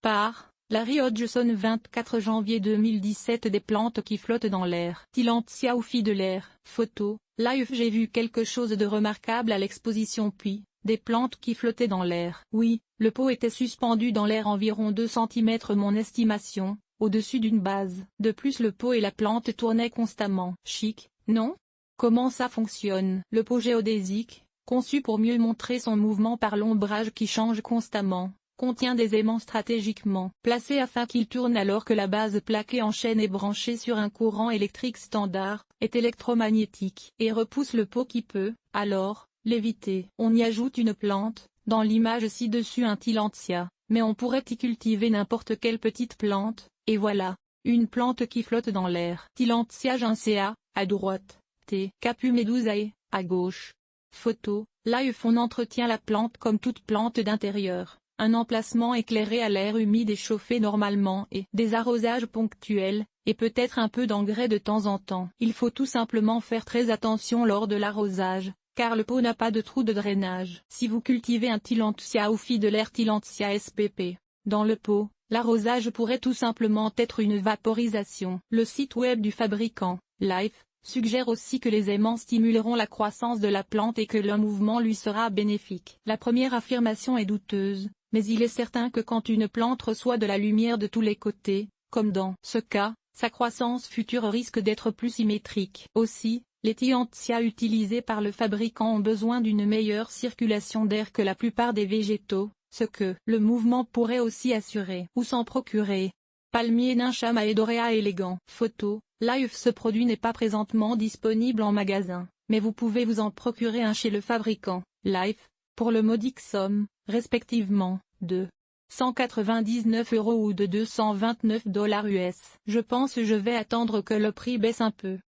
Par Larry Hodgson 24 janvier 2017. Des plantes qui flottent dans l'air. Tillandsia ou fille de l'air. Photo, live. J'ai vu quelque chose de remarquable à l'exposition puis, des plantes qui flottaient dans l'air. Oui, le pot était suspendu dans l'air environ 2 cm mon estimation, au-dessus d'une base. De plus le pot et la plante tournaient constamment. Chic, non? Comment ça fonctionne? Le pot géodésique, conçu pour mieux montrer son mouvement par l'ombrage qui change constamment, contient des aimants stratégiquement placés afin qu'il tourne alors que la base plaquée en chaîne est branchée sur un courant électrique standard, est électromagnétique, et repousse le pot qui peut, alors, l'éviter. On y ajoute une plante, dans l'image ci-dessus un tillandsia, mais on pourrait y cultiver n'importe quelle petite plante, et voilà, une plante qui flotte dans l'air. Tillandsia ginsea, à droite, T. Capumedusae, à gauche. Photo, live. On entretient la plante comme toute plante d'intérieur. Un emplacement éclairé à l'air humide et chauffé normalement et des arrosages ponctuels, et peut-être un peu d'engrais de temps en temps. Il faut tout simplement faire très attention lors de l'arrosage, car le pot n'a pas de trou de drainage. Si vous cultivez un tillandsia ou fille de l'air Tillandsia spp, dans le pot, l'arrosage pourrait tout simplement être une vaporisation. Le site web du fabricant, Life, suggère aussi que les aimants stimuleront la croissance de la plante et que le mouvement lui sera bénéfique. La première affirmation est douteuse, mais il est certain que quand une plante reçoit de la lumière de tous les côtés, comme dans ce cas, sa croissance future risque d'être plus symétrique. Aussi, les tillandsia utilisés par le fabricant ont besoin d'une meilleure circulation d'air que la plupart des végétaux, ce que le mouvement pourrait aussi assurer. Où s'en procurer? Palmier Nychaa Maedorea élégant. Photo, live. Ce produit n'est pas présentement disponible en magasin, mais vous pouvez vous en procurer un chez le fabricant, Life, pour le modique somme, respectivement, de 199 € ou de $229 US. Je pense je vais attendre que le prix baisse un peu.